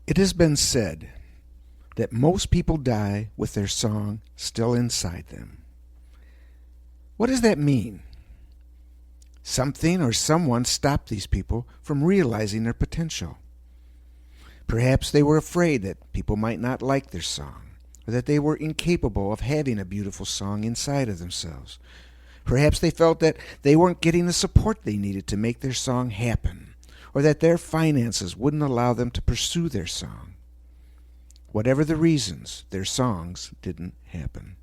It has been said that most people die with their song still inside them. What does that mean? Something or someone stopped these people from realizing their potential. Perhaps they were afraid that people might not like their song, or that they were incapable of having a beautiful song inside of themselves. Perhaps they felt that they weren't getting the support they needed to make their song happen, or that their finances wouldn't allow them to pursue their song. Whatever the reasons, their songs didn't happen.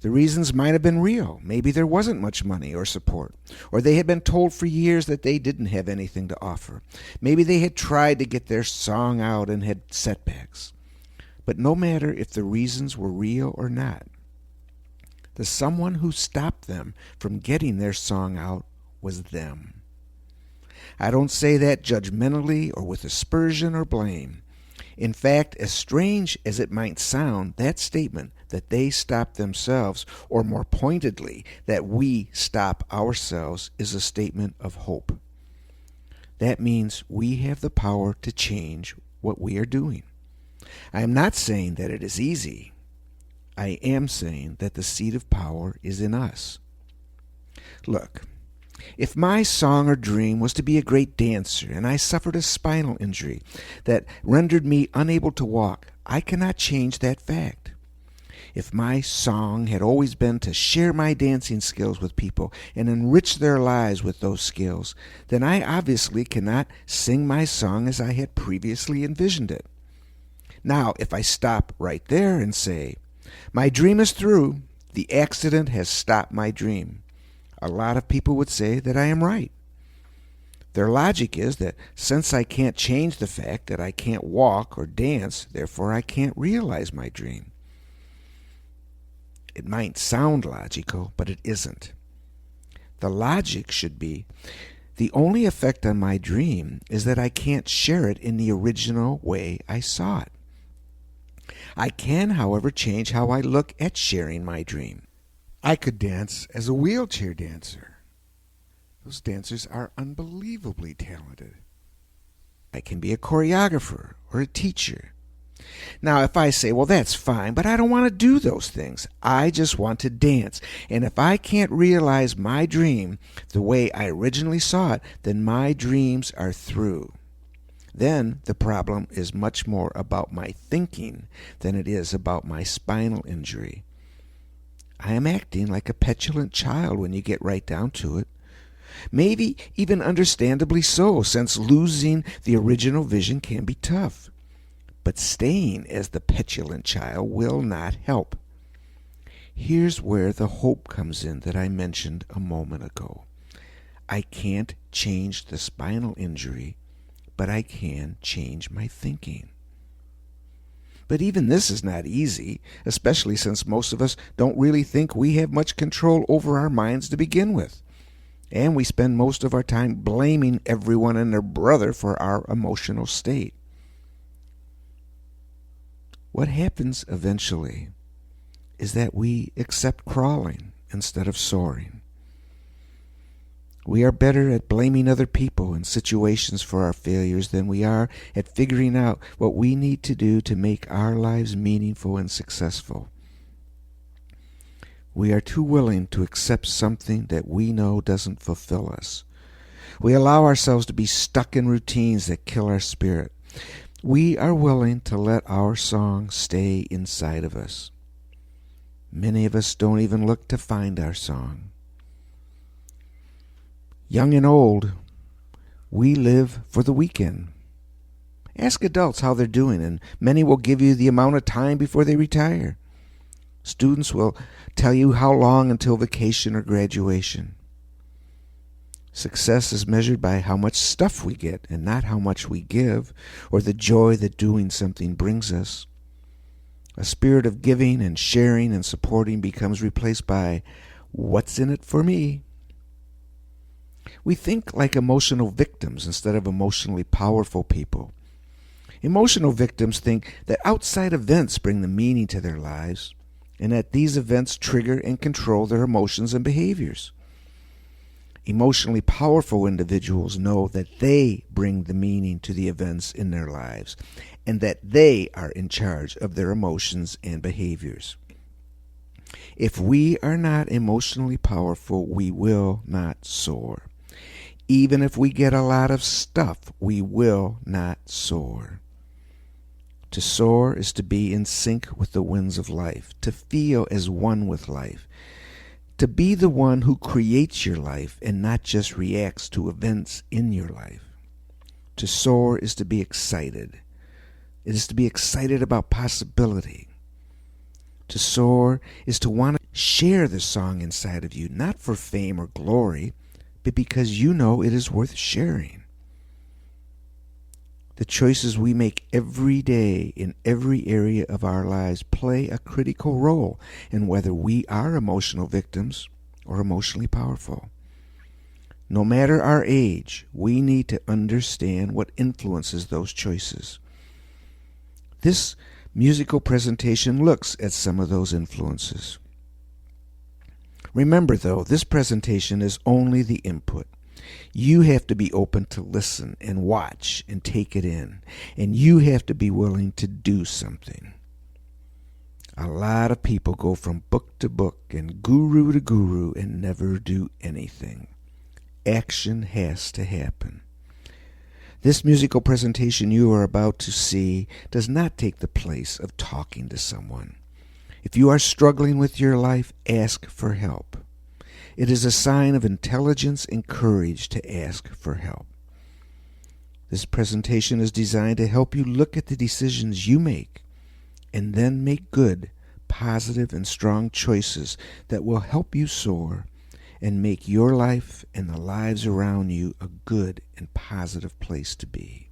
The reasons might have been real. Maybe there wasn't much money or support, or they had been told for years that they didn't have anything to offer. Maybe they had tried to get their song out and had setbacks. But no matter if the reasons were real or not, the someone who stopped them from getting their song out was them. I don't say that judgmentally or with aspersion or blame. In fact, as strange as it might sound, that statement that they stop themselves, or more pointedly, that we stop ourselves, is a statement of hope. That means we have the power to change what we are doing. I am not saying that it is easy. I am saying that the seed of power is in us. Look, if my song or dream was to be a great dancer and I suffered a spinal injury that rendered me unable to walk, I cannot change that fact. If my song had always been to share my dancing skills with people and enrich their lives with those skills, then I obviously cannot sing my song as I had previously envisioned it. Now, if I stop right there and say, my dream is through, the accident has stopped my dream, a lot of people would say that I am right. Their logic is that since I can't change the fact that I can't walk or dance, therefore I can't realize my dream. It might sound logical, but it isn't. The logic should be, the only effect on my dream is that I can't share it in the original way I saw it. I can, however, change how I look at sharing my dream. I could dance as a wheelchair dancer. Those dancers are unbelievably talented. I can be a choreographer or a teacher. Now, if I say, well, that's fine, but I don't want to do those things. I just want to dance. And if I can't realize my dream the way I originally saw it, then my dreams are through. Then the problem is much more about my thinking than it is about my spinal injury. I am acting like a petulant child when you get right down to it. Maybe even understandably so, since losing the original vision can be tough. But staying as the petulant child will not help. Here's where the hope comes in that I mentioned a moment ago. I can't change the spinal injury, but I can change my thinking. But even this is not easy, especially since most of us don't really think we have much control over our minds to begin with. And we spend most of our time blaming everyone and their brother for our emotional state. What happens eventually is that we accept crawling instead of soaring. We are better at blaming other people and situations for our failures than we are at figuring out what we need to do to make our lives meaningful and successful. We are too willing to accept something that we know doesn't fulfill us. We allow ourselves to be stuck in routines that kill our spirit. We are willing to let our song stay inside of us. Many of us don't even look to find our song. Young and old, we live for the weekend. Ask adults how they're doing, and many will give you the amount of time before they retire. Students will tell you how long until vacation or graduation. Success is measured by how much stuff we get and not how much we give or the joy that doing something brings us. A spirit of giving and sharing and supporting becomes replaced by, what's in it for me? We think like emotional victims instead of emotionally powerful people. Emotional victims think that outside events bring the meaning to their lives, and that these events trigger and control their emotions and behaviors. Emotionally powerful individuals know that they bring the meaning to the events in their lives and that they are in charge of their emotions and behaviors. If we are not emotionally powerful, we will not soar. Even if we get a lot of stuff, we will not soar. To soar is to be in sync with the winds of life, to feel as one with life, to be the one who creates your life and not just reacts to events in your life. To soar is to be excited. It is to be excited about possibility. To soar is to want to share the song inside of you, not for fame or glory, but because you know it is worth sharing. The choices we make every day in every area of our lives play a critical role in whether we are emotional victims or emotionally powerful. No matter our age, we need to understand what influences those choices. This musical presentation looks at some of those influences. Remember, though, this presentation is only the input. You have to be open to listen and watch and take it in, and you have to be willing to do something. A lot of people go from book to book and guru to guru and never do anything. Action has to happen. This musical presentation you are about to see does not take the place of talking to someone. If you are struggling with your life, ask for help. It is a sign of intelligence and courage to ask for help. This presentation is designed to help you look at the decisions you make and then make good, positive, and strong choices that will help you soar and make your life and the lives around you a good and positive place to be.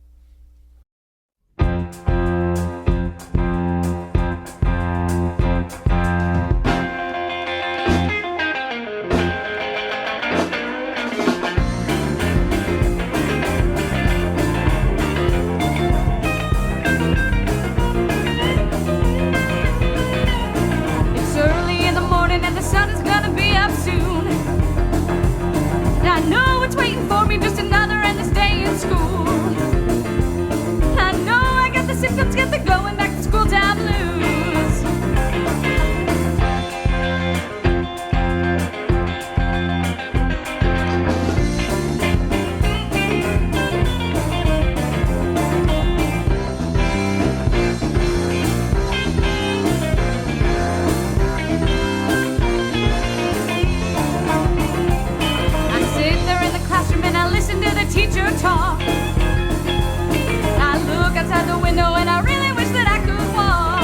Symptoms get the going back to school time blues. I sit there in the classroom and I listen to the teacher talk. Outside the window and I really wish that I could walk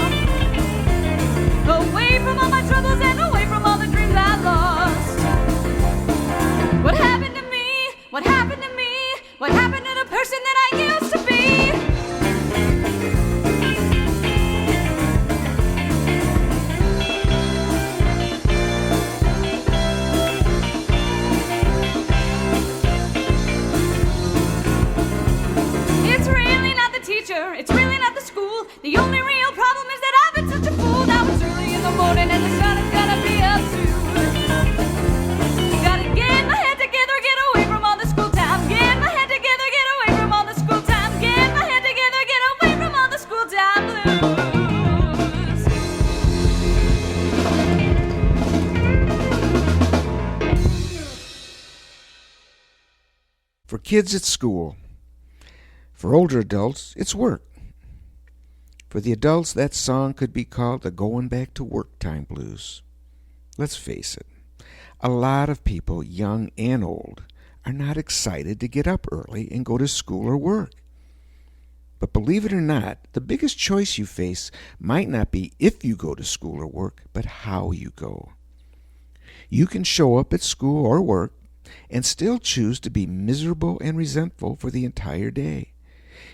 away from all my troubles and away from all the dreams I lost. What happened to me? What happened to me? What happened to the person that I used to be? It's really not the teacher, it's really not the school. The only real problem is that I've been such a fool. Now it's early in the morning and the sun is gonna be up soon. Gotta get my head together, get away from all the school time. Get my head together, get away from all the school time. Get my head together, get away from all the school time blues. For kids, it's school. For older adults, it's work. For the adults, that song could be called the going back to work time blues. Let's face it, a lot of people, young and old, are not excited to get up early and go to school or work. But believe it or not, the biggest choice you face might not be if you go to school or work, but how you go. You can show up at school or work and still choose to be miserable and resentful for the entire day.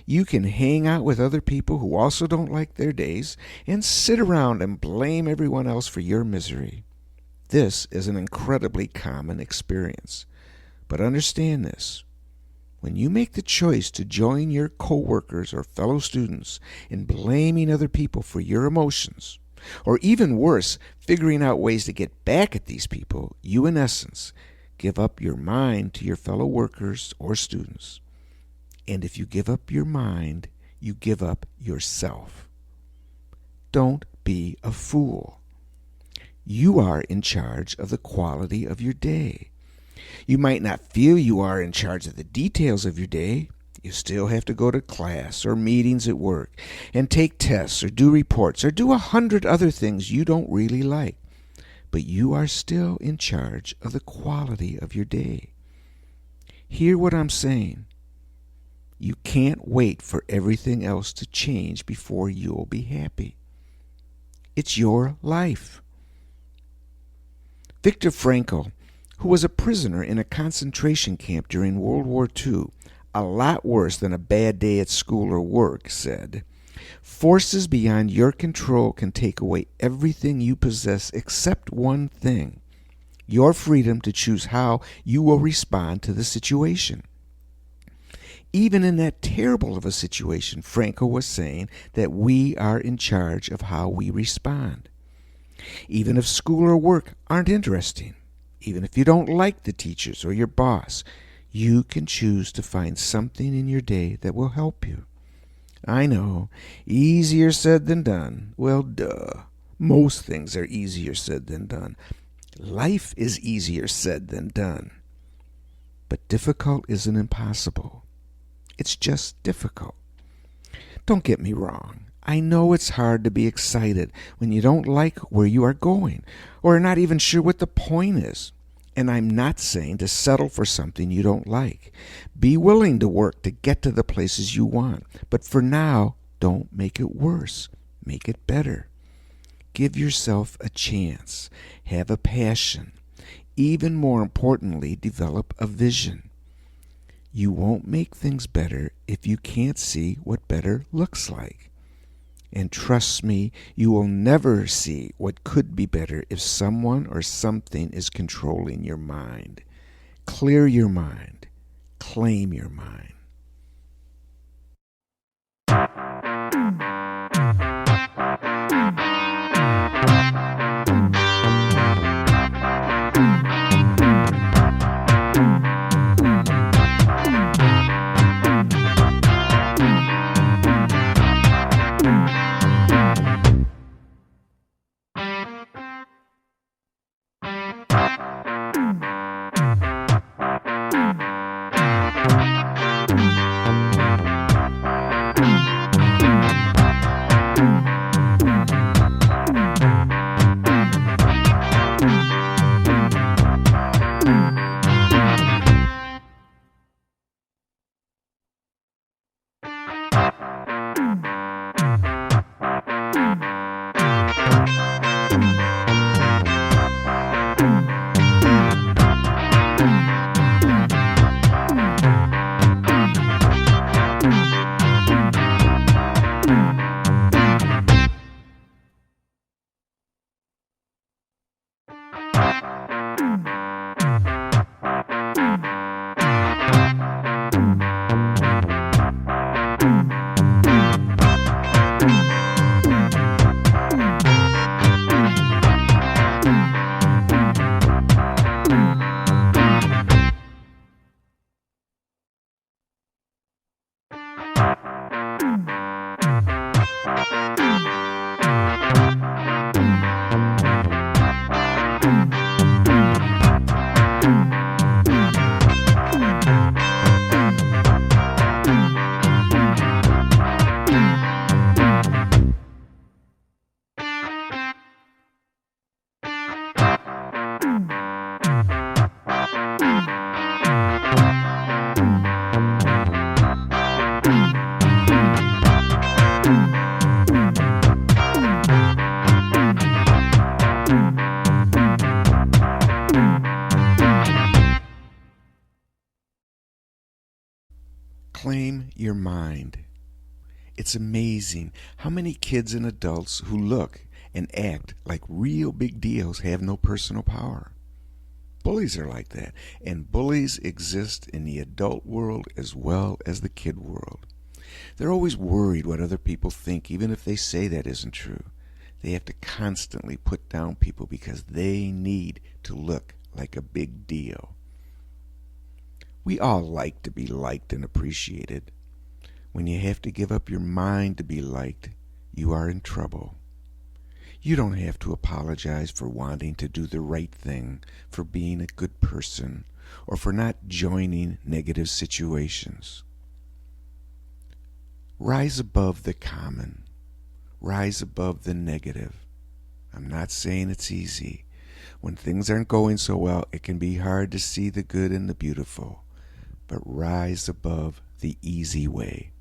You can hang out with other people who also don't like their days and sit around and blame everyone else for your misery. This is an incredibly common experience. But understand this. When you make the choice to join your coworkers or fellow students in blaming other people for your emotions, or even worse, figuring out ways to get back at these people, you in essence give up your mind to your fellow workers or students. And if you give up your mind, you give up yourself. Don't be a fool. You are in charge of the quality of your day. You might not feel you are in charge of the details of your day. You still have to go to class or meetings at work and take tests or do reports or do 100 other things you don't really like. But you are still in charge of the quality of your day. Hear what I'm saying. You can't wait for everything else to change before you'll be happy. It's your life. Viktor Frankl, who was a prisoner in a concentration camp during World War II, a lot worse than a bad day at school or work, said, "Forces beyond your control can take away everything you possess except one thing, your freedom to choose how you will respond to the situation." Even in that terrible of a situation, Frankl was saying that we are in charge of how we respond. Even if school or work aren't interesting, even if you don't like the teachers or your boss, you can choose to find something in your day that will help you. I know, easier said than done. Well, duh. Most things are easier said than done. Life is easier said than done. But difficult isn't impossible. It's just difficult. Don't get me wrong. I know it's hard to be excited when you don't like where you are going or are not even sure what the point is. And I'm not saying to settle for something you don't like. Be willing to work to get to the places you want. But for now, don't make it worse. Make it better. Give yourself a chance. Have a passion. Even more importantly, develop a vision. You won't make things better if you can't see what better looks like. And trust me, you will never see what could be better if someone or something is controlling your mind. Clear your mind. Claim your mind. Claim your mind. It's amazing how many kids and adults who look and act like real big deals have no personal power. Bullies are like that, and bullies exist in the adult world as well as the kid world. They're always worried what other people think, even if they say that isn't true. They have to constantly put down people because they need to look like a big deal. We all like to be liked and appreciated. When you have to give up your mind to be liked, you are in trouble. You don't have to apologize for wanting to do the right thing, for being a good person, or for not joining negative situations. Rise above the common. Rise above the negative. I'm not saying it's easy. When things aren't going so well, it can be hard to see the good and the beautiful. But rise above the easy way.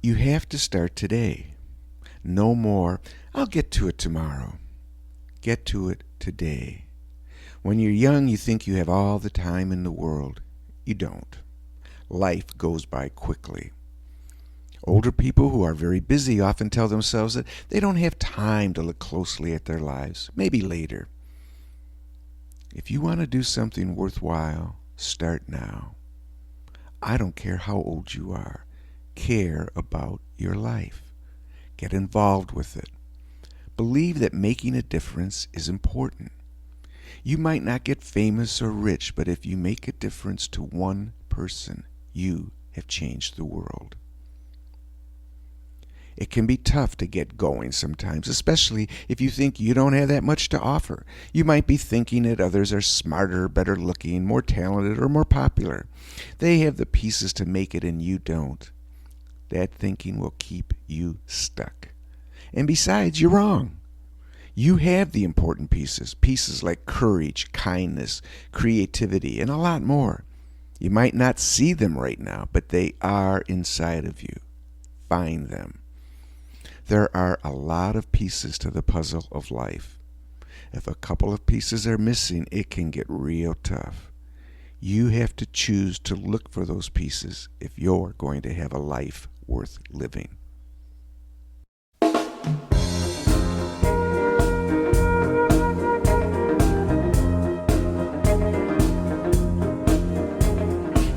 You have to start today. No more, I'll get to it tomorrow. Get to it today. When you're young, you think you have all the time in the world. You don't. Life goes by quickly. Older people who are very busy often tell themselves that they don't have time to look closely at their lives. Maybe later. If you want to do something worthwhile, start now. I don't care how old you are. Care about your life. Get involved with it. Believe that making a difference is important. You might not get famous or rich, but if you make a difference to one person, you have changed the world. It can be tough to get going sometimes, especially if you think you don't have that much to offer. You might be thinking that others are smarter, better looking, more talented, or more popular. They have the pieces to make it and you don't. That thinking will keep you stuck. And besides, you're wrong. You have the important pieces, pieces like courage, kindness, creativity, and a lot more. You might not see them right now, but they are inside of you. Find them. There are a lot of pieces to the puzzle of life. If a couple of pieces are missing, it can get real tough. You have to choose to look for those pieces if you're going to have a life worth living.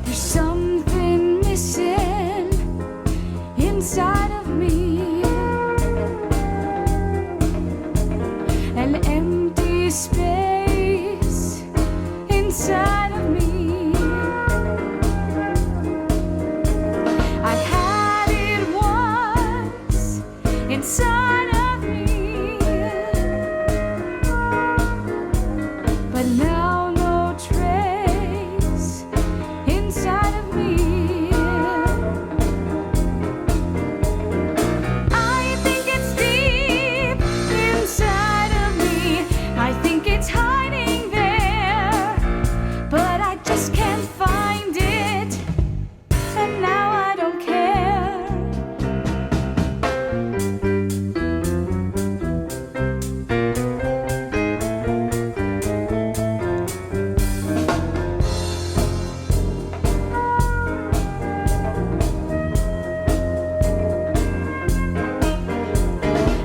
There's something missing inside of me, an empty space inside of me. I've had it once inside of me, but now no trace inside of me. I think it's deep inside of me. I think it's hiding there, but I just can't find it, and now I don't care.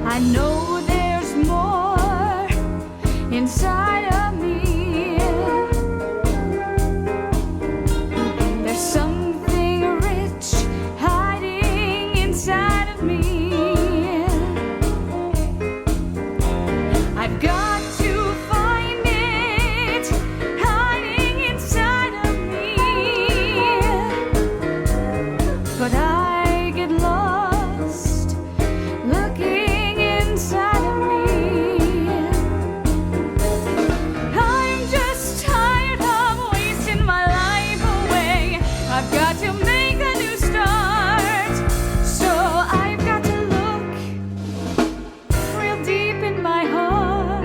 I know there's more inside of me. There's something rich hiding inside of me. I've got to find it hiding inside of me, but I get lost looking inside of me. I'm just tired of wasting my life away. I've got to make a new start, so I've got to look real deep in my heart.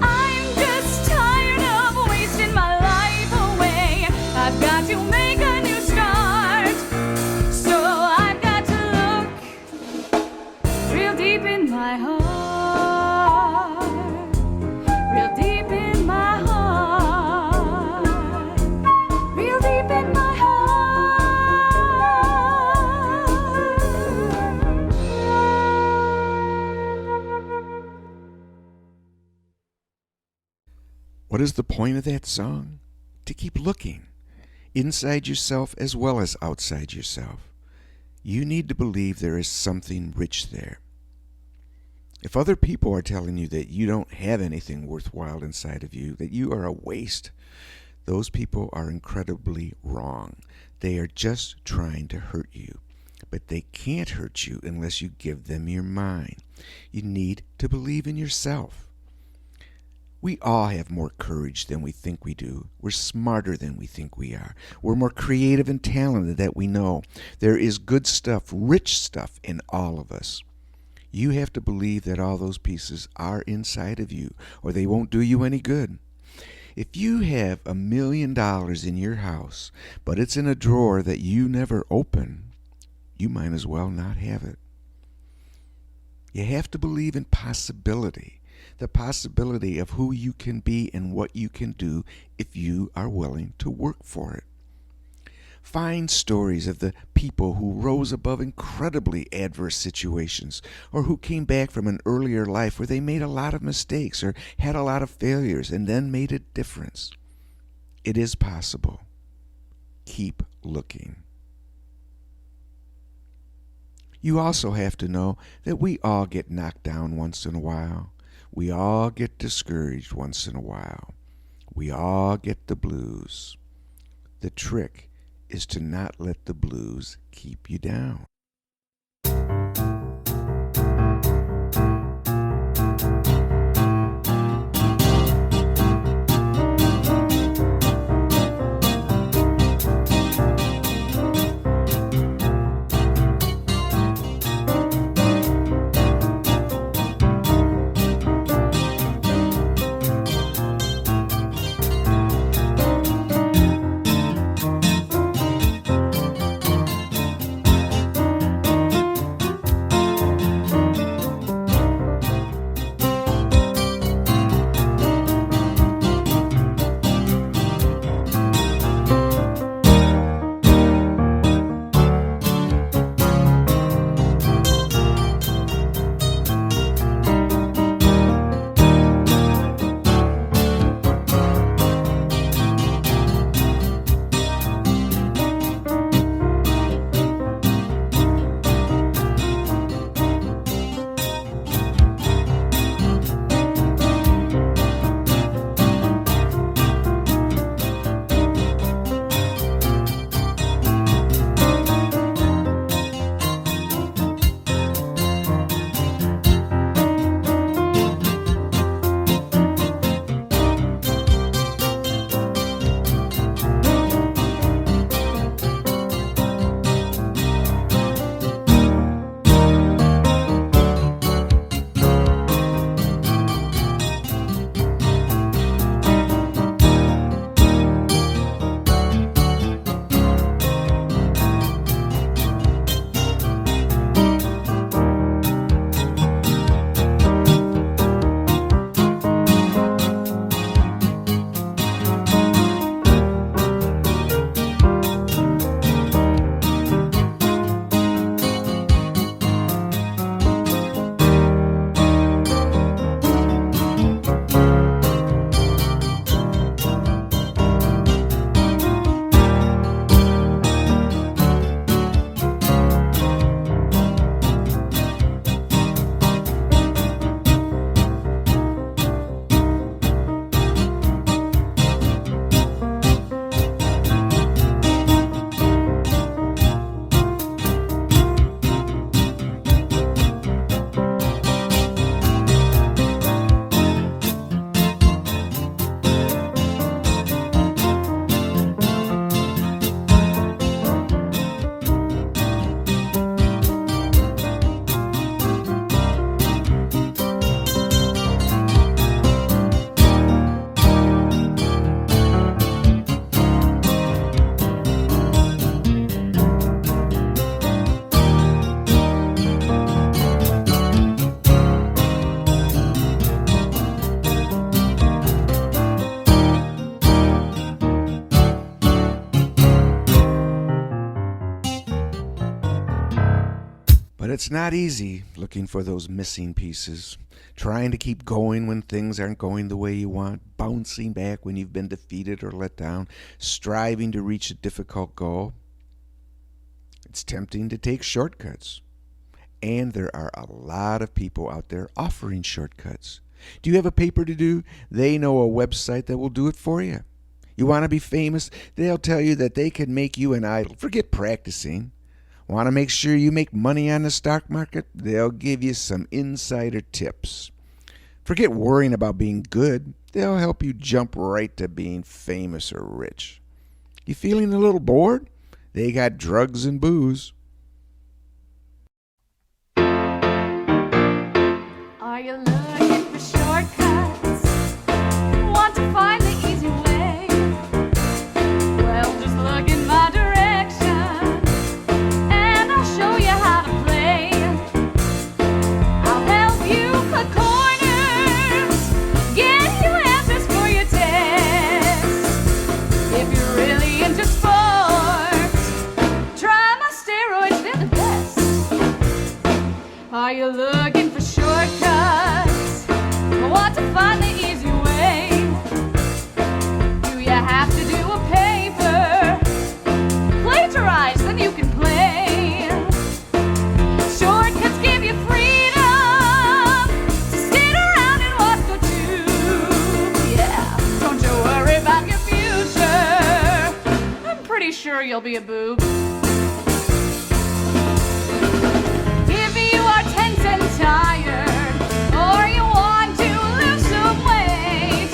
I'm just tired of wasting my life away. I've got to make a new start, so I've got to look real deep in my heart, real deep in my heart, real deep in my heart. What is the point of that song? To keep looking, inside yourself as well as outside yourself. You need to believe there is something rich there. If other people are telling you that you don't have anything worthwhile inside of you, that you are a waste, those people are incredibly wrong. They are just trying to hurt you. But they can't hurt you unless you give them your mind. You need to believe in yourself. We all have more courage than we think we do. We're smarter than we think we are. We're more creative and talented than we know. There is good stuff, rich stuff in all of us. You have to believe that all those pieces are inside of you, or they won't do you any good. If you have $1 million in your house, but it's in a drawer that you never open, you might as well not have it. You have to believe in possibility, the possibility of who you can be and what you can do if you are willing to work for it. Find stories of the people who rose above incredibly adverse situations, or who came back from an earlier life where they made a lot of mistakes or had a lot of failures and then made a difference. It is possible. Keep looking. You also have to know that we all get knocked down once in a while. We all get discouraged once in a while. We all get the blues. The trick is to not let the blues keep you down. But it's not easy looking for those missing pieces, trying to keep going when things aren't going the way you want, bouncing back when you've been defeated or let down, striving to reach a difficult goal. It's tempting to take shortcuts. And there are a lot of people out there offering shortcuts. Do you have a paper to do? They know a website that will do it for you. You want to be famous? They'll tell you that they can make you an idol. Forget practicing. Want to make sure you make money on the stock market? They'll give you some insider tips. Forget worrying about being good. They'll help you jump right to being famous or rich. You feeling a little bored? They got drugs and booze. Are you looking for shortcuts? Want to find the easy way? Well, just look in my direction, and I'll show you how to play. I'll you'll be a boob. If you are tense and tired, or you want to lose some weight,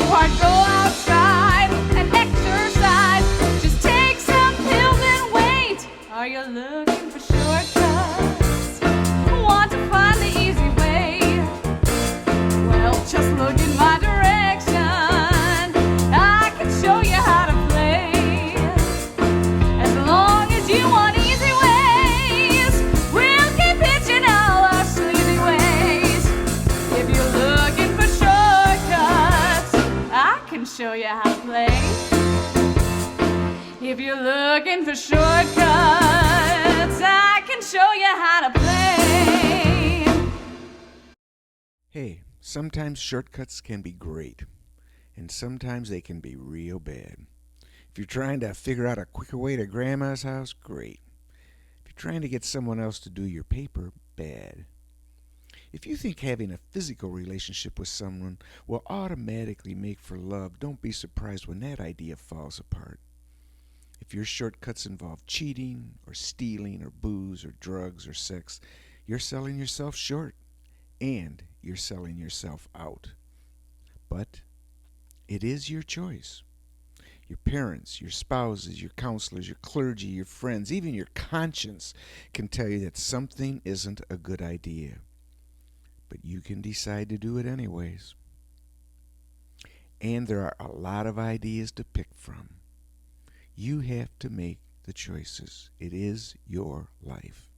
or go outside and exercise, just take some pills and wait. Are you looking for shortcuts? Want to find the easy way? Well, just look in my direction. I can show you how to play. As long as you want easy ways, we'll keep pitching all our sleazy ways. If you're looking for shortcuts, I can show you how to play. If you're looking for shortcuts, I can show you how to play. Hey, sometimes shortcuts can be great, and sometimes they can be real bad. If you're trying to figure out a quicker way to Grandma's house, great. If you're trying to get someone else to do your paper, bad. If you think having a physical relationship with someone will automatically make for love, don't be surprised when that idea falls apart. If your shortcuts involve cheating, or stealing, or booze, or drugs, or sex, you're selling yourself short, and you're selling yourself out. But it is your choice. Your parents, your spouses, your counselors, your clergy, your friends, even your conscience can tell you that something isn't a good idea. But you can decide to do it anyways. And there are a lot of ideas to pick from. You have to make the choices. It is your life.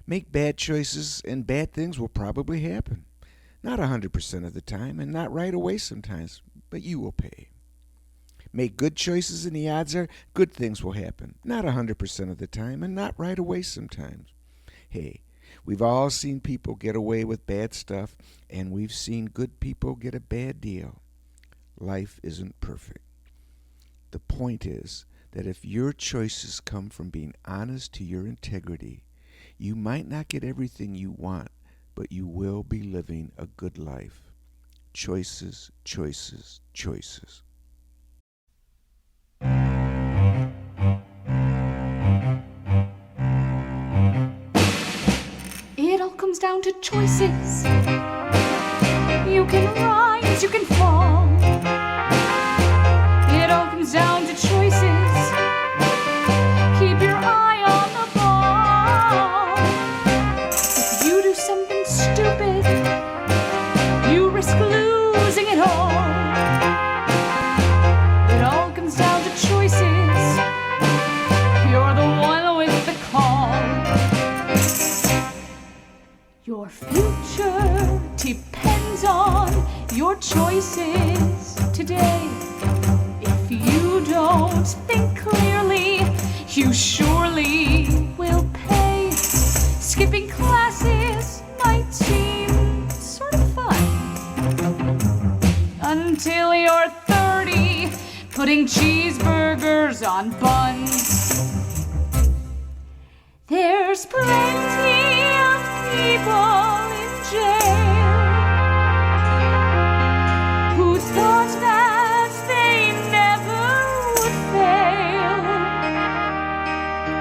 Make bad choices and bad things will probably happen. Not 100% of the time and not right away sometimes, but you will pay. Make good choices and the odds are good things will happen. Not 100% of the time and not right away sometimes. Hey, we've all seen people get away with bad stuff, and we've seen good people get a bad deal. Life isn't perfect. The point is that if your choices come from being honest to your integrity, you might not get everything you want, but you will be living a good life. Choices, choices, choices. It all comes down to choices. You can rise, you can fall. It all comes down to choices. Keep your eye on the ball. If you do something stupid, you risk losing it all. It all comes down to choices. You're the one with the call. Your future depends on your choices today. If you don't think clearly, you surely will pay. Skipping classes might seem sort of fun until you're 30, putting cheeseburgers on buns. There's plenty of people in jail who thought that they never would fail,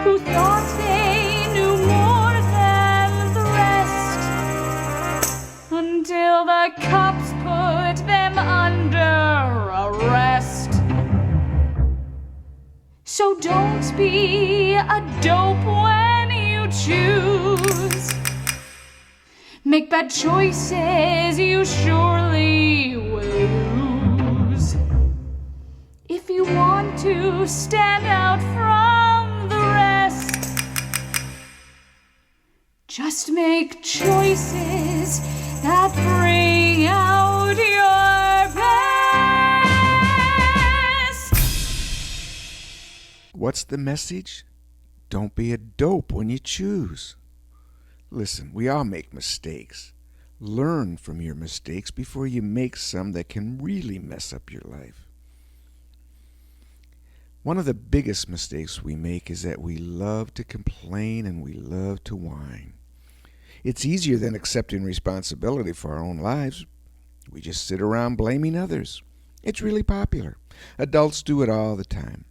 who thought they knew more than the rest, until the cops put them under arrest. So don't be a dope when you choose. Make bad choices, you surely will lose. If you want to stand out from the rest, just make choices that bring out your best. What's the message? Don't be a dope when you choose. Listen, we all make mistakes. Learn from your mistakes before you make some that can really mess up your life. One of the biggest mistakes we make is that we love to complain and we love to whine. It's easier than accepting responsibility for our own lives. We just sit around blaming others. It's really popular. Adults do it all the time.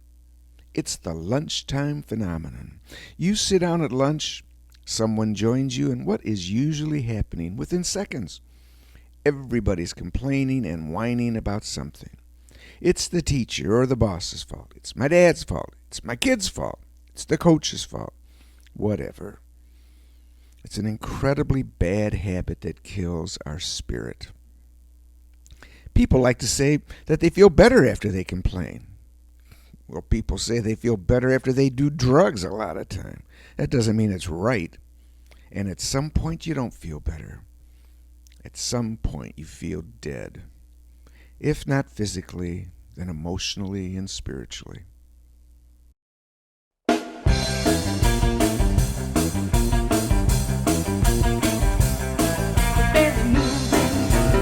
It's the lunchtime phenomenon. You sit down at lunch, someone joins you, and what is usually happening within seconds? Everybody's complaining and whining about something. It's the teacher or the boss's fault. It's my dad's fault. It's my kid's fault. It's the coach's fault. Whatever. It's an incredibly bad habit that kills our spirit. People like to say that they feel better after they complain. Well, people say they feel better after they do drugs a lot of time. That doesn't mean it's right. And at some point you don't feel better. At some point you feel dead. If not physically, then emotionally and spiritually.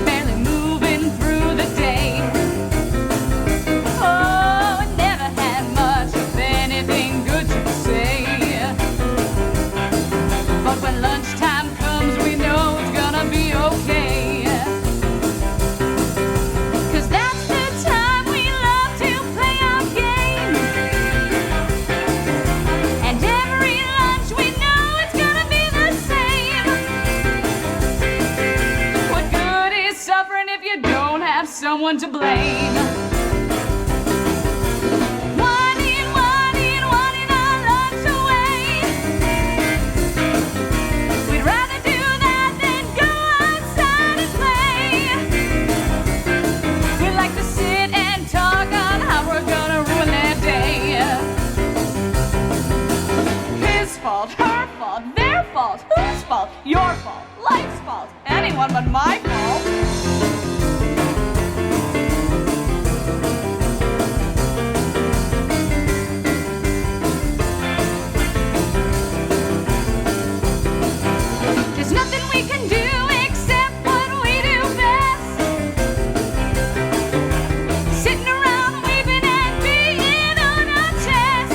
Barely moving through the day. Oh, I never had much of anything good to say. But when lunchtime comes, we know it's gonna be okay. 'Cause that's the time we love to play our game. And every lunch we know it's gonna be the same. What good is suffering if you don't have someone to blame? Whining our lunch away. We'd rather do that than go outside and play. We like to sit and talk on how we're gonna ruin their day. His fault, her fault, their fault, whose fault? Your fault, life's fault, anyone but my fault. There's nothing we can do except what we do best. Sitting around weeping and being on our chest.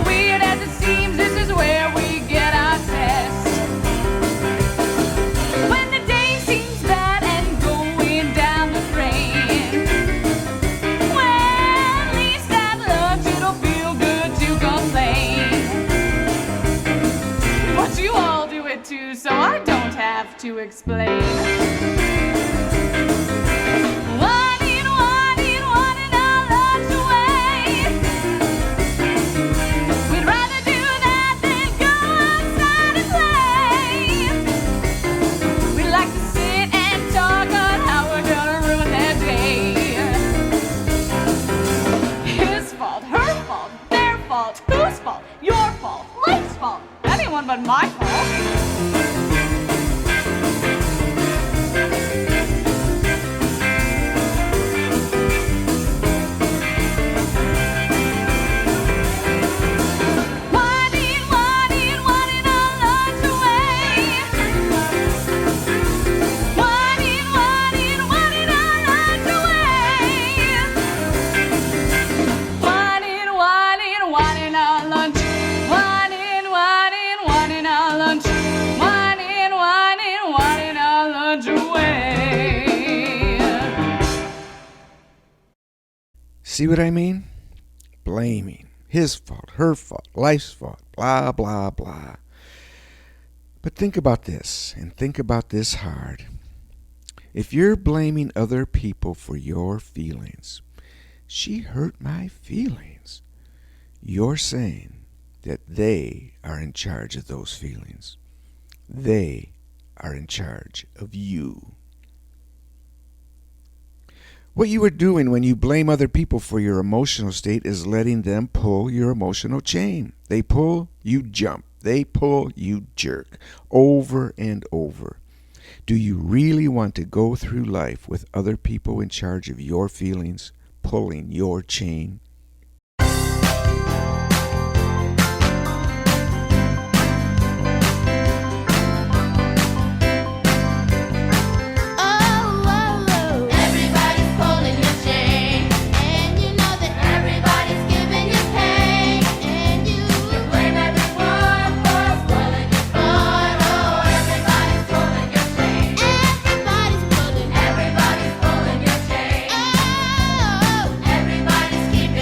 Weird as it seems, this is where we get our test. When the day seems bad and going down the drain, well, at least at lunch it'll feel good to complain. But you all do it too, so I don't have to explain. Whining our lunch away. We'd rather do that than go outside and play. We like to sit and talk on how we're gonna ruin their day. His fault, her fault, their fault, whose fault? Your fault, life's fault, anyone but my fault. Whining our lunch away. Whining our lunch away. Whining our lunch. Whining our lunch. Whining our lunch away. See what I mean? Blaming. His fault, her fault, life's fault, blah, blah, blah. But think about this, and think about this hard. If you're blaming other people for your feelings, she hurt my feelings, you're saying that they are in charge of those feelings. They are in charge of you. What you are doing when you blame other people for your emotional state is letting them pull your emotional chain. They pull, you jump. They pull, you jerk. Over and over. Do you really want to go through life with other people in charge of your feelings, pulling your chain? Everybody's pulling your chain, and you know that everybody's giving you pain, and you blame everyone for spoiling your fun. Oh, everybody's pulling your chain. Everybody's pulling your chain. Oh, everybody's keeping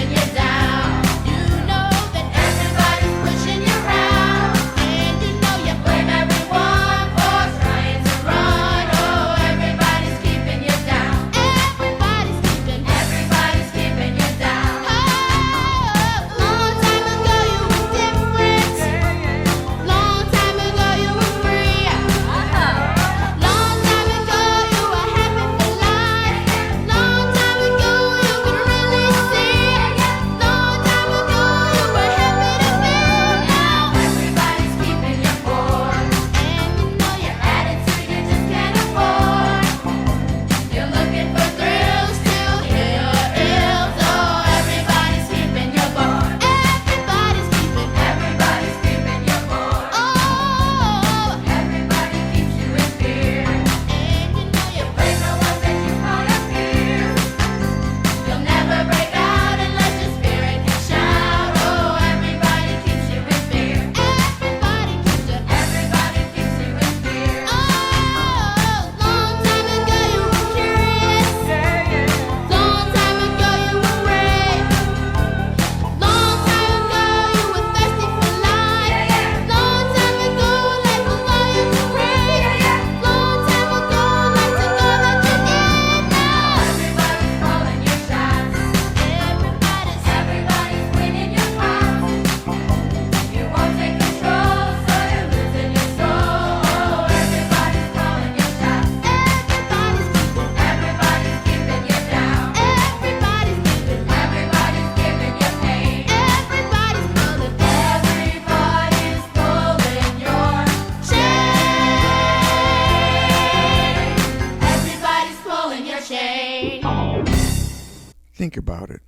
Think about it.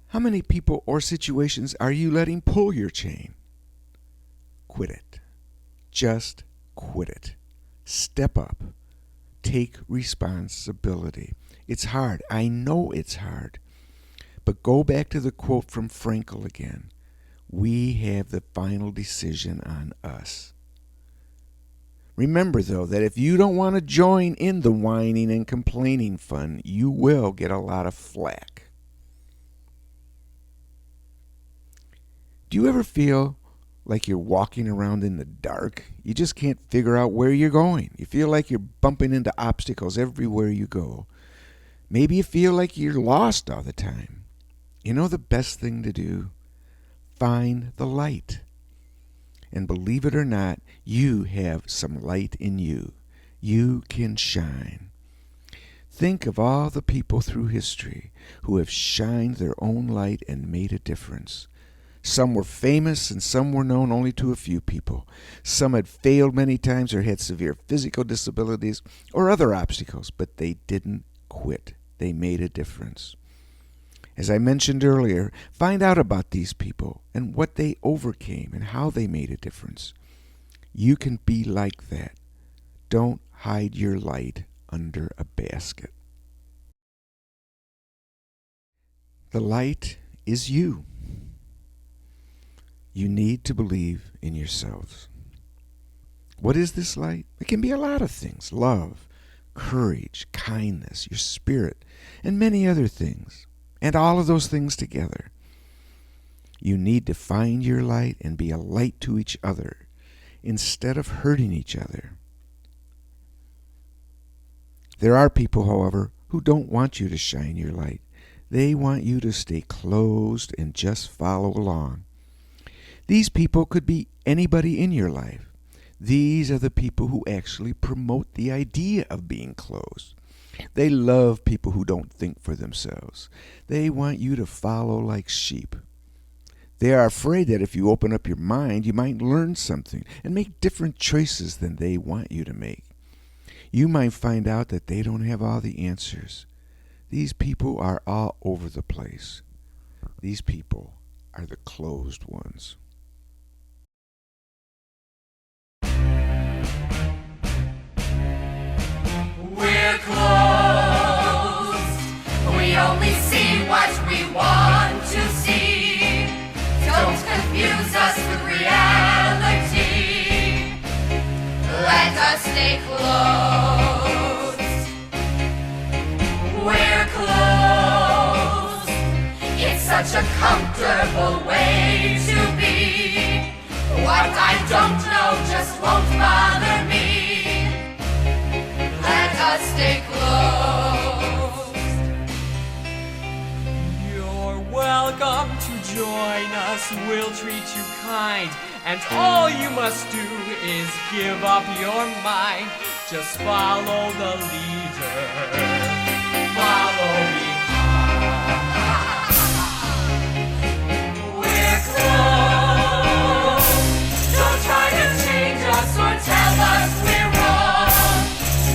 How many people or situations are you letting pull your chain? Quit it. Just quit it. Step up. Take responsibility. It's hard. I know it's hard. But go back to the quote from Frankl again. We have the final decision on us. Remember, though, that if you don't want to join in the whining and complaining fun, you will get a lot of flack. Do you ever feel like you're walking around in the dark? You just can't figure out where you're going. You feel like you're bumping into obstacles everywhere you go. Maybe you feel like you're lost all the time. You know the best thing to do? Find the light. And believe it or not, you have some light in you. You can shine. Think of all the people through history who have shined their own light and made a difference. Some were famous and some were known only to a few people. Some had failed many times or had severe physical disabilities or other obstacles, but they didn't quit. They made a difference. As I mentioned earlier, find out about these people and what they overcame and how they made a difference. You can be like that. Don't hide your light under a basket. The light is you. You need to believe in yourselves. What is this light? It can be a lot of things. Love, courage, kindness, your spirit, and many other things. And all of those things together. You need to find your light and be a light to each other instead of hurting each other. There are people, however, who don't want you to shine your light. They want you to stay closed and just follow along. These people could be anybody in your life. These are the people who actually promote the idea of being closed. They love people who don't think for themselves. They want you to follow like sheep. They are afraid that if you open up your mind, you might learn something and make different choices than they want you to make. You might find out that they don't have all the answers. These people are all over the place. These people are the closed ones. We're closed. We only see what we want to see. Don't confuse us with reality. Let us stay closed. We're closed. It's such a comfortable way to be. What I don't know just won't bother me. Let us stay closed. You're welcome to join us. We'll treat you kind. And all you must do is give up your mind. Just follow the leader. Follow behind. We're closed. Don't try to change us or tell us we're wrong.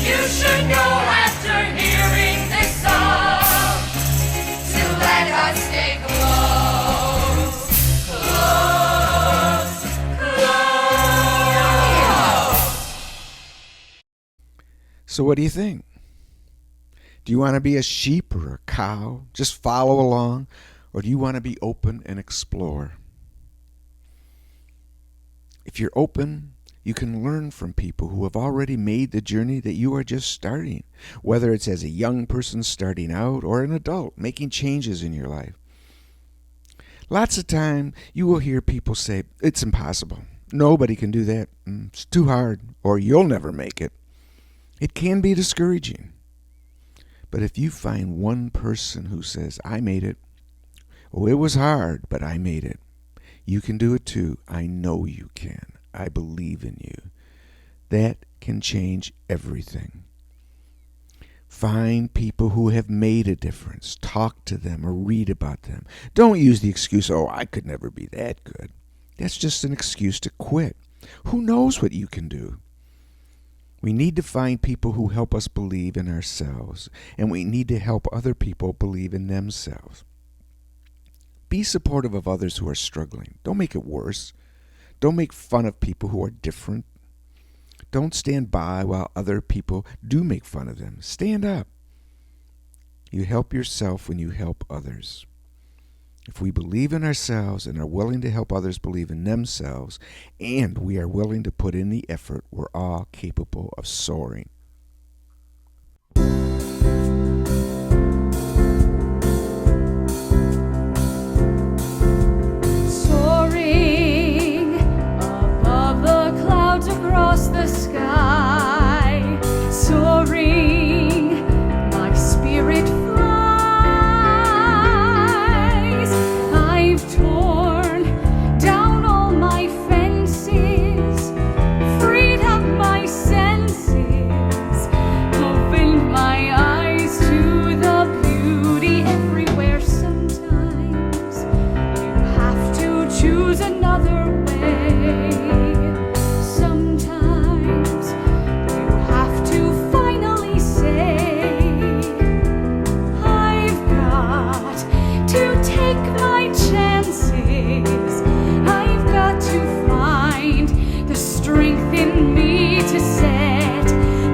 You should know after hearing this song to let us stay close, close, close. So what do you think? Do you want to be a sheep or a cow? Just follow along? Or do you want to be open and explore? If you're open, you can learn from people who have already made the journey that you are just starting, whether it's as a young person starting out or an adult making changes in your life. Lots of time you will hear people say, it's impossible. Nobody can do that. It's too hard, or you'll never make it. It can be discouraging. But if you find one person who says, I made it, oh, it was hard, but I made it. You can do it too. I know you can. I believe in you. That can change everything. Find people who have made a difference. Talk to them or read about them. Don't use the excuse, oh, I could never be that good. That's just an excuse to quit. Who knows what you can do? We need to find people who help us believe in ourselves, and we need to help other people believe in themselves. Be supportive of others who are struggling. Don't make it worse. Don't make fun of people who are different. Don't stand by while other people do make fun of them. Stand up. You help yourself when you help others. If we believe in ourselves and are willing to help others believe in themselves, and we are willing to put in the effort, we're all capable of soaring. Soaring above the clouds across the sky, soaring, my spirit flies. I've torn down all my fences, freed up my senses, opened my eyes to the beauty everywhere. Sometimes you have to choose another way. Sometimes you have to finally say, I've got to take my chances. I've got to find the strength in me to set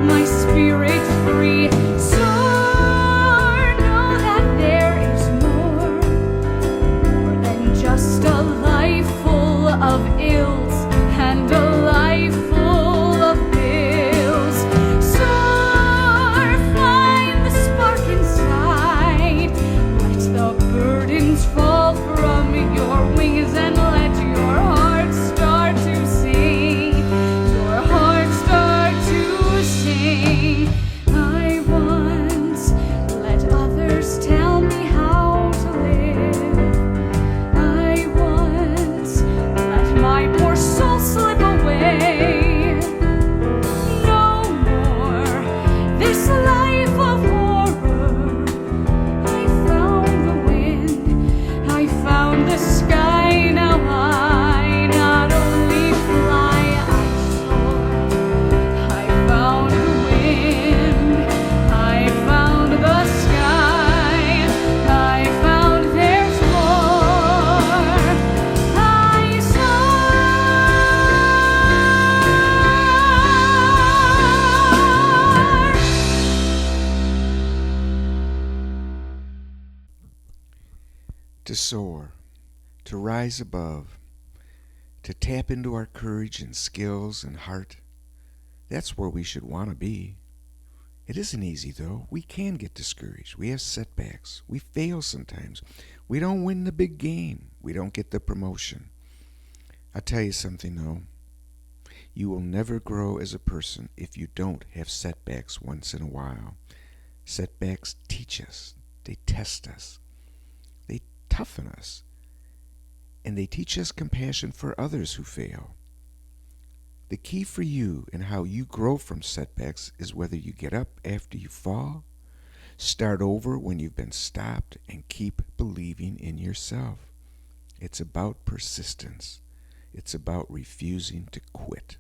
my spirit free. Soar, know that there is more than just a life full of ills and a life full of bills. Soar, find the spark inside. Let the burdens fall from your wings and let your heart start to sing. Your heart start to sing. I once let others tell me how to live. I once let my poor soul slip away. No more this life of horror. I found the wind, I found the sky. Now I not only fly, I soar. I found the wind, I found the sky. I found there's more. I soar. To soar, to rise above, to tap into our courage and skills and heart. That's where we should want to be. It isn't easy, though. We can get discouraged. We have setbacks. We fail sometimes. We don't win the big game. We don't get the promotion. I'll tell you something, though. You will never grow as a person if you don't have setbacks once in a while. Setbacks teach us. They test us. They toughen us. And they teach us compassion for others who fail. The key for you and how you grow from setbacks is whether you get up after you fall, start over when you've been stopped, and keep believing in yourself. It's about persistence. It's about refusing to quit.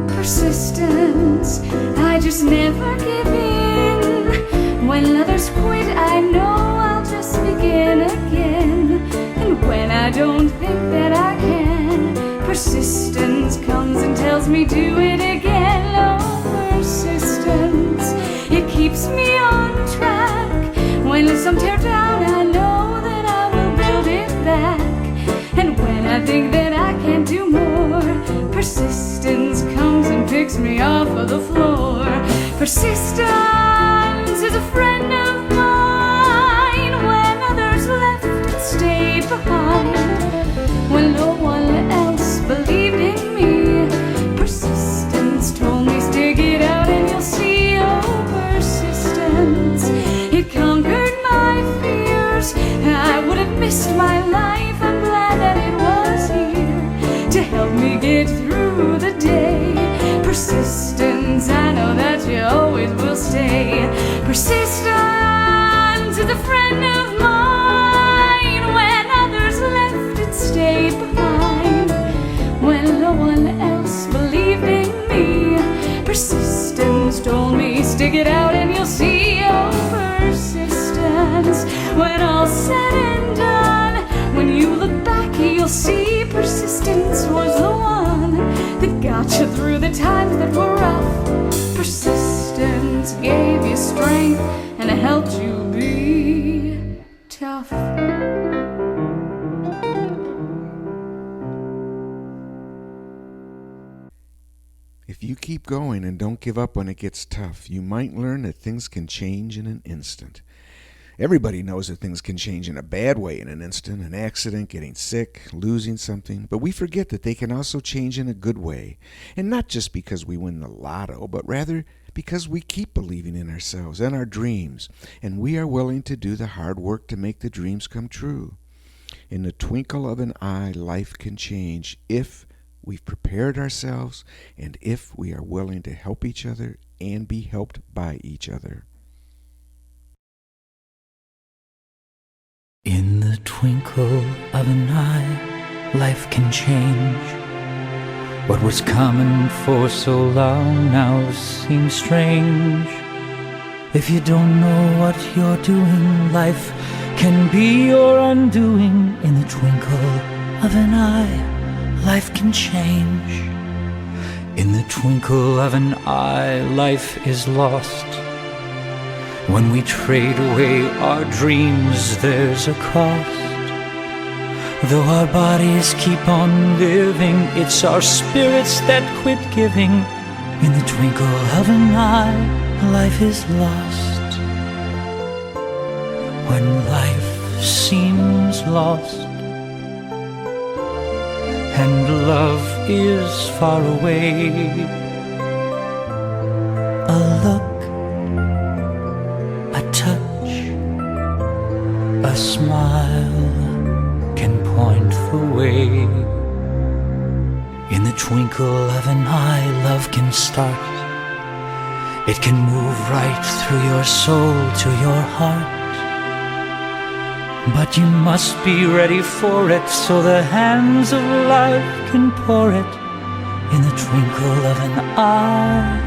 Persistence, I just never give in. When others quit, I know I'll just begin again. And when I don't think that I can, persistence comes and tells me do it again. Oh, persistence, it keeps me on track. When some tear down, I know that I will build it back. And when I think that I can't do more, persistence comes and picks me off of the floor. Persistence is a friend of mine. When others left, it stayed behind. When no one else believed in me, persistence told me stick it out and you'll see. Oh, persistence, it conquered my fears. I would have missed my life. I'm glad that it was here to help me get through the day. Persistence, I know that you always will stay. Persistence is a friend of mine. When others left, it stayed behind. When all's said and done, when you look back, you'll see persistence was the one that got you through the times that were rough. Persistence gave you strength and helped you be tough. If you keep going and don't give up when it gets tough, you might learn that things can change in an instant. Everybody knows that things can change in a bad way in an instant, an accident, getting sick, losing something, but we forget that they can also change in a good way. And not just because we win the lotto, but rather because we keep believing in ourselves and our dreams, and we are willing to do the hard work to make the dreams come true. In the twinkle of an eye, life can change if we've prepared ourselves and if we are willing to help each other and be helped by each other. In the twinkle of an eye, life can change. What was common for so long now seems strange. If you don't know what you're doing, life can be your undoing. In the twinkle of an eye, life can change. In the twinkle of an eye, life is lost. When we trade away our dreams, there's a cost. Though our bodies keep on living, it's our spirits that quit giving. In the twinkle of an eye, life is lost. When life seems lost and love is far away, a look, a touch, a smile can point the way. In the twinkle of an eye, love can start. It can move right through your soul to your heart. But you must be ready for it, so the hands of life can pour it. In the twinkle of an eye,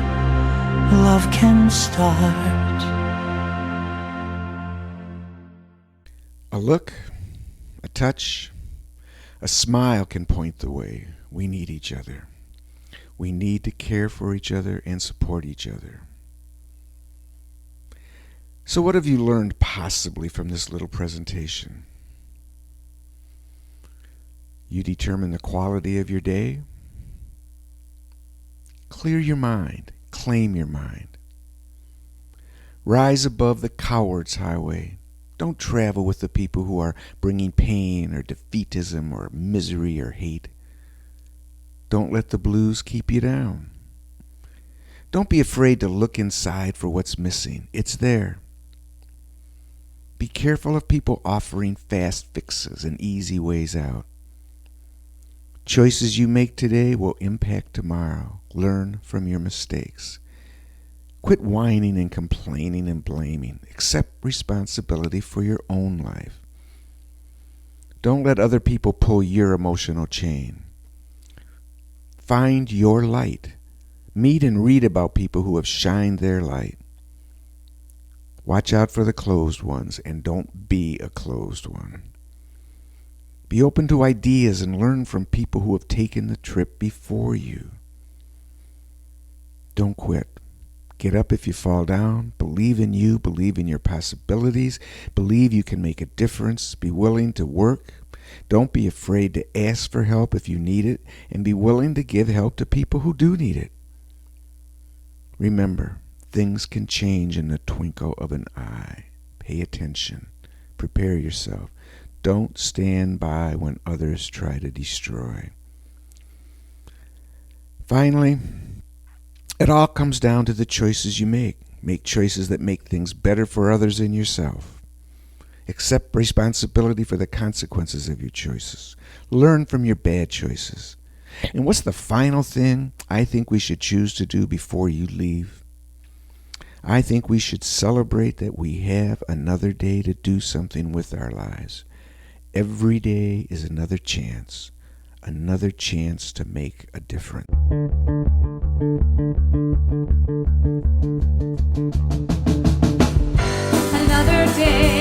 love can start. A look, a touch, a smile can point the way. We need each other. We need to care for each other and support each other. So what have you learned possibly from this little presentation? You determine the quality of your day. Clear your mind. Claim your mind. Rise above the coward's highway. Don't travel with the people who are bringing pain or defeatism or misery or hate. Don't let the blues keep you down. Don't be afraid to look inside for what's missing. It's there. Be careful of people offering fast fixes and easy ways out. Choices you make today will impact tomorrow. Learn from your mistakes. Quit whining and complaining and blaming. Accept responsibility for your own life. Don't let other people pull your emotional chain. Find your light. Meet and read about people who have shined their light. Watch out for the closed ones and don't be a closed one. Be open to ideas and learn from people who have taken the trip before you. Don't quit. Get up if you fall down. Believe in you. Believe in your possibilities. Believe you can make a difference. Be willing to work. Don't be afraid to ask for help if you need it, and be willing to give help to people who do need it. Remember, things can change in the twinkle of an eye. Pay attention. Prepare yourself. Don't stand by when others try to destroy. Finally, it all comes down to the choices you make. Make choices that make things better for others and yourself. Accept responsibility for the consequences of your choices. Learn from your bad choices. And what's the final thing I think we should choose to do before you leave? I think we should celebrate that we have another day to do something with our lives. Every day is another chance to make a difference. Another day